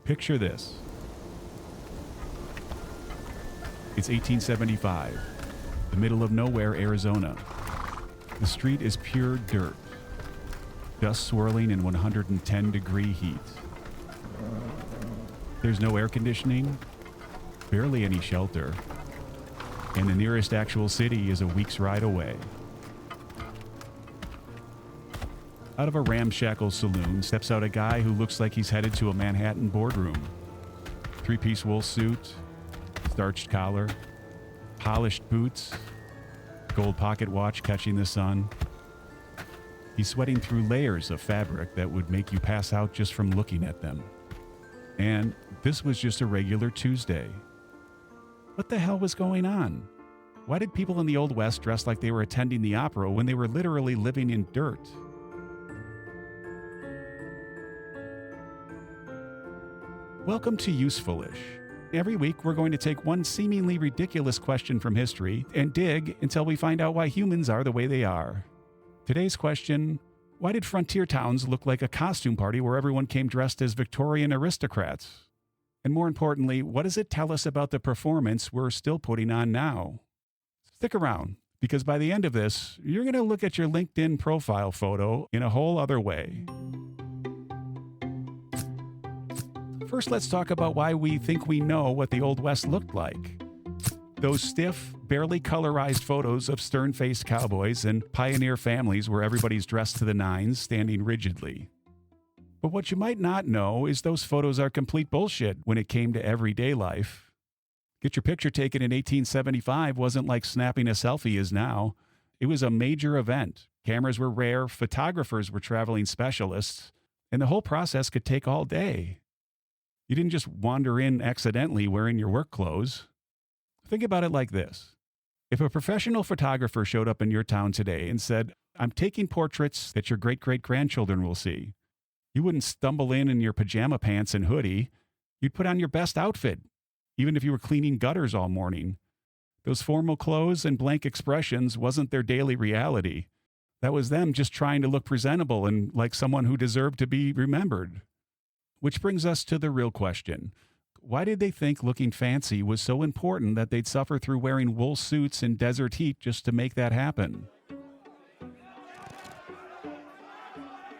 Picture this. It's 1875, the middle of nowhere, Arizona. The street is pure dirt, dust swirling in 110-degree heat. There's no air conditioning, barely any shelter, and the nearest actual city is a week's ride away. Out of a ramshackle saloon steps out a guy who looks like he's headed to a Manhattan boardroom. Three-piece wool suit, starched collar, polished boots, gold pocket watch catching the sun. He's sweating through layers of fabric that would make you pass out just from looking at them. And this was just a regular Tuesday. What the hell was going on? Why did people in the Old West dress like they were attending the opera when they were literally living in dirt? Welcome to Useful-ish. Every week, we're going to take one seemingly ridiculous question from history and dig until we find out why humans are the way they are. Today's question: why did frontier towns look like a costume party where everyone came dressed as Victorian aristocrats? And more importantly, what does it tell us about the performance we're still putting on now? Stick around, because by the end of this, you're going to look at your LinkedIn profile photo in a whole other way. First, let's talk about why we think we know what the Old West looked like. Those stiff, barely colorized photos of stern-faced cowboys and pioneer families where everybody's dressed to the nines, standing rigidly. But what you might not know is those photos are complete bullshit when it came to everyday life. Get your picture taken in 1875 wasn't like snapping a selfie is now. It was a major event. Cameras were rare, photographers were traveling specialists, and the whole process could take all day. You didn't just wander in accidentally wearing your work clothes. Think about it like this. If a professional photographer showed up in your town today and said, "I'm taking portraits that your great-great-grandchildren will see," you wouldn't stumble in your pajama pants and hoodie. You'd put on your best outfit, even if you were cleaning gutters all morning. Those formal clothes and blank expressions wasn't their daily reality. That was them just trying to look presentable and like someone who deserved to be remembered. Which brings us to the real question. Why did they think looking fancy was so important that they'd suffer through wearing wool suits in desert heat just to make that happen?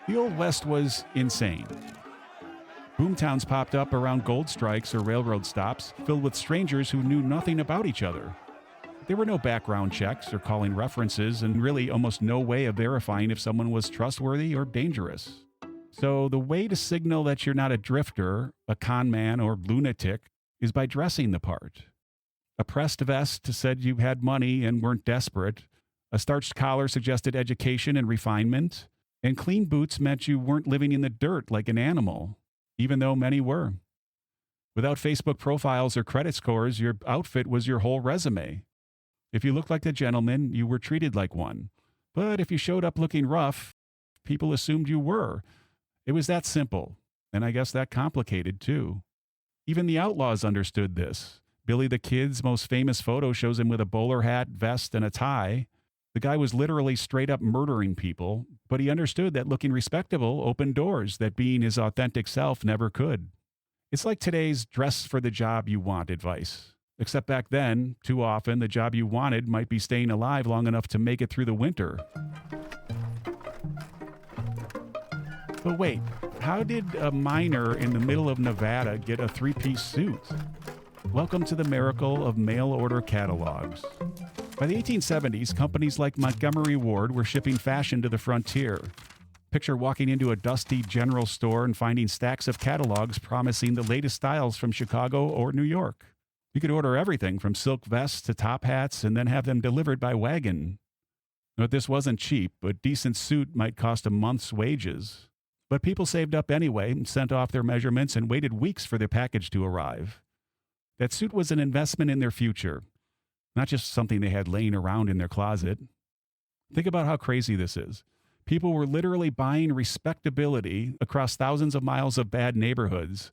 The Old West was insane. Boomtowns popped up around gold strikes or railroad stops filled with strangers who knew nothing about each other. There were no background checks or calling references, and really almost no way of verifying if someone was trustworthy or dangerous. So the way to signal that you're not a drifter, a con man, or lunatic is by dressing the part. A pressed vest said you had money and weren't desperate. A starched collar suggested education and refinement. And clean boots meant you weren't living in the dirt like an animal, even though many were. Without Facebook profiles or credit scores, your outfit was your whole resume. If you looked like a gentleman, you were treated like one. But if you showed up looking rough, people assumed you were. It was that simple, and I guess that complicated too. Even the Outlaws understood this. Billy the Kid's most famous photo shows him with a bowler hat, vest, and a tie. The guy was literally straight up murdering people, but he understood that looking respectable opened doors that being his authentic self never could. It's like today's dress for the job you want advice. Except back then, too often, the job you wanted might be staying alive long enough to make it through the winter. But wait, how did a miner in the middle of Nevada get a three-piece suit? Welcome to the miracle of mail-order catalogs. By the 1870s, companies like Montgomery Ward were shipping fashion to the frontier. Picture walking into a dusty general store and finding stacks of catalogs promising the latest styles from Chicago or New York. You could order everything from silk vests to top hats and then have them delivered by wagon. But this wasn't cheap. A decent suit might cost a month's wages. But people saved up anyway and sent off their measurements and waited weeks for their package to arrive. That suit was an investment in their future, not just something they had laying around in their closet. Think about how crazy this is. People were literally buying respectability across thousands of miles of bad neighborhoods.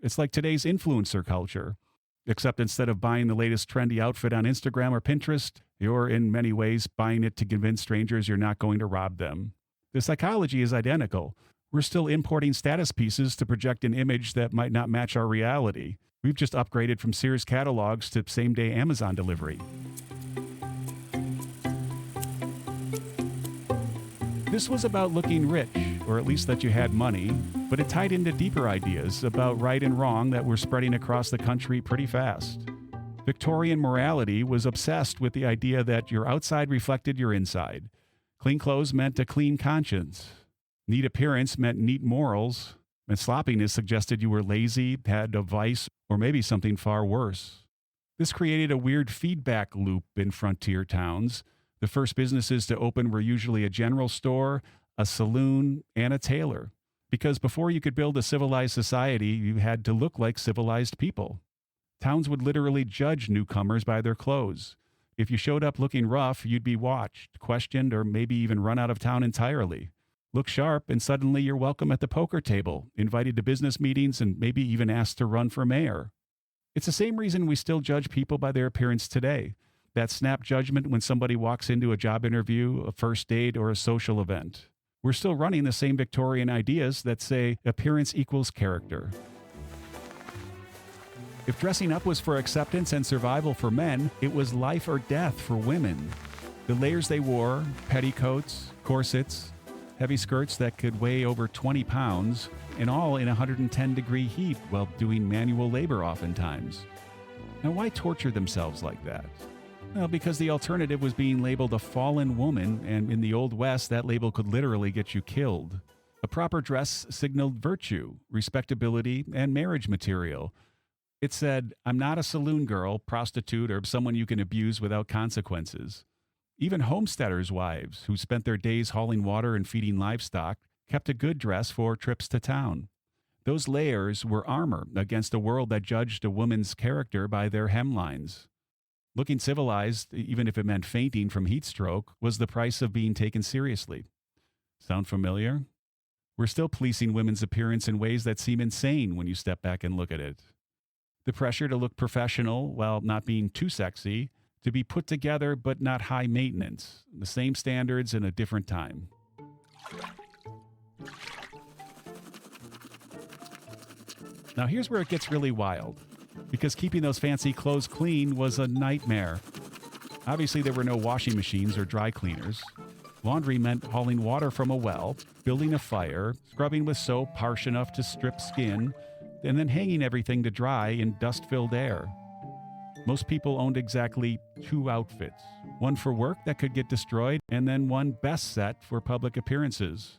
It's like today's influencer culture, except instead of buying the latest trendy outfit on Instagram or Pinterest, you're in many ways buying it to convince strangers you're not going to rob them. The psychology is identical. We're still importing status pieces to project an image that might not match our reality. We've just upgraded from Sears catalogs to same-day Amazon delivery. This was about looking rich, or at least that you had money, but it tied into deeper ideas about right and wrong that were spreading across the country pretty fast. Victorian morality was obsessed with the idea that your outside reflected your inside. Clean clothes meant a clean conscience. Neat appearance meant neat morals, and sloppiness suggested you were lazy, had a vice, or maybe something far worse. This created a weird feedback loop in frontier towns. The first businesses to open were usually a general store, a saloon, and a tailor. Because before you could build a civilized society, you had to look like civilized people. Towns would literally judge newcomers by their clothes. If you showed up looking rough, you'd be watched, questioned, or maybe even run out of town entirely. Look sharp, and suddenly you're welcome at the poker table, invited to business meetings, and maybe even asked to run for mayor. It's the same reason we still judge people by their appearance today. That snap judgment when somebody walks into a job interview, a first date, or a social event. We're still running the same Victorian ideas that say appearance equals character. If dressing up was for acceptance and survival for men, it was life or death for women. The layers they wore, petticoats, corsets, heavy skirts that could weigh over 20 pounds, and all in 110-degree heat while doing manual labor oftentimes. Now, why torture themselves like that? Well, because the alternative was being labeled a fallen woman, and in the Old West, that label could literally get you killed. A proper dress signaled virtue, respectability, and marriage material. It said, I'm not a saloon girl, prostitute, or someone you can abuse without consequences. Even homesteaders' wives, who spent their days hauling water and feeding livestock, kept a good dress for trips to town. Those layers were armor against a world that judged a woman's character by their hemlines. Looking civilized, even if it meant fainting from heat stroke, was the price of being taken seriously. Sound familiar? We're still policing women's appearance in ways that seem insane when you step back and look at it. The pressure to look professional while not being too sexy, to be put together but not high maintenance, the same standards in a different time. Now here's where it gets really wild, because keeping those fancy clothes clean was a nightmare. Obviously there were no washing machines or dry cleaners. Laundry meant hauling water from a well, building a fire, scrubbing with soap harsh enough to strip skin, and then hanging everything to dry in dust-filled air. Most people owned exactly 2 outfits, one for work that could get destroyed, and then one best set for public appearances.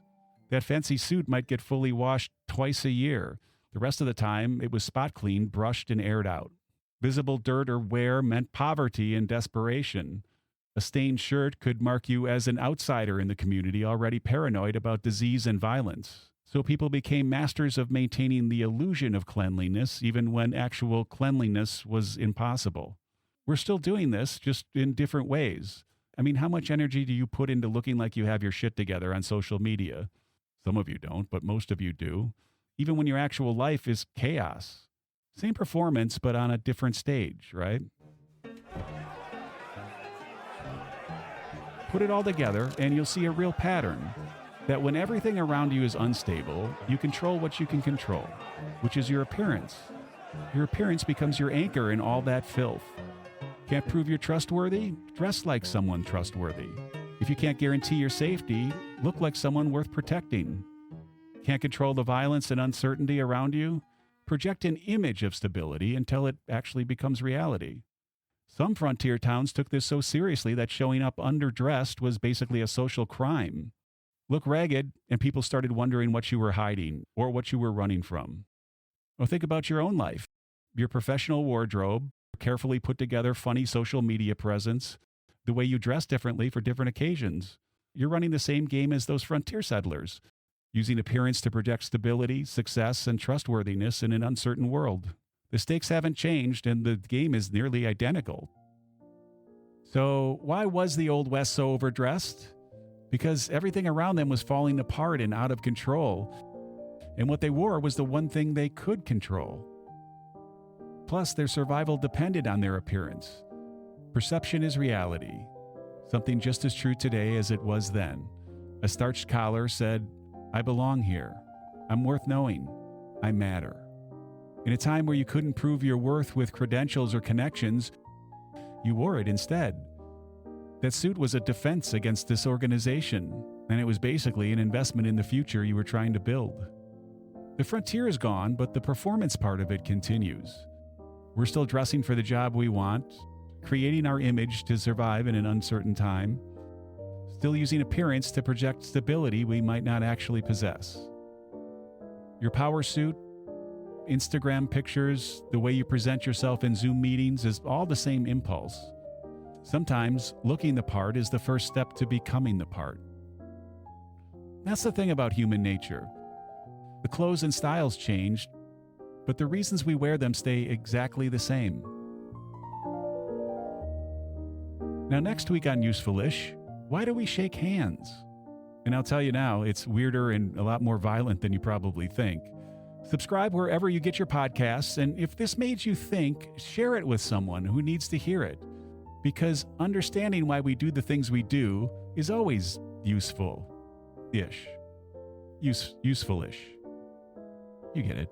That fancy suit might get fully washed twice a year. The rest of the time, it was spot cleaned, brushed, and aired out. Visible dirt or wear meant poverty and desperation. A stained shirt could mark you as an outsider in the community, already paranoid about disease and violence. So people became masters of maintaining the illusion of cleanliness, even when actual cleanliness was impossible. We're still doing this, just in different ways. I mean, how much energy do you put into looking like you have your shit together on social media? Some of you don't, but most of you do. Even when your actual life is chaos. Same performance, but on a different stage, right? Put it all together, and you'll see a real pattern. That when everything around you is unstable, you control what you can control, which is your appearance. Your appearance becomes your anchor in all that filth. Can't prove you're trustworthy? Dress like someone trustworthy. If you can't guarantee your safety, look like someone worth protecting. Can't control the violence and uncertainty around you? Project an image of stability until it actually becomes reality. Some frontier towns took this so seriously that showing up underdressed was basically a social crime. Look ragged, and people started wondering what you were hiding or what you were running from. Or think about your own life, your professional wardrobe, carefully put together funny social media presence, the way you dress differently for different occasions. You're running the same game as those frontier settlers, using appearance to project stability, success, and trustworthiness in an uncertain world. The stakes haven't changed, and the game is nearly identical. So why was the Old West so overdressed? Because everything around them was falling apart and out of control, and what they wore was the one thing they could control. Plus, their survival depended on their appearance. Perception is reality, something just as true today as it was then. A starched collar said, "I belong here." I'm worth knowing. I matter. In a time where you couldn't prove your worth with credentials or connections, you wore it instead. That suit was a defense against disorganization, and it was basically an investment in the future you were trying to build. The frontier is gone, but the performance part of it continues. We're still dressing for the job we want, creating our image to survive in an uncertain time, still using appearance to project stability we might not actually possess. Your power suit, Instagram pictures, the way you present yourself in Zoom meetings is all the same impulse. Sometimes looking the part is the first step to becoming the part. That's the thing about human nature. The clothes and styles change, but the reasons we wear them stay exactly the same. Now, next week on Useful-ish, why do we shake hands? And I'll tell you now, it's weirder and a lot more violent than you probably think. Subscribe wherever you get your podcasts, and if this made you think, share it with someone who needs to hear it. Because understanding why we do the things we do is always useful-ish. Useful-ish. You get it.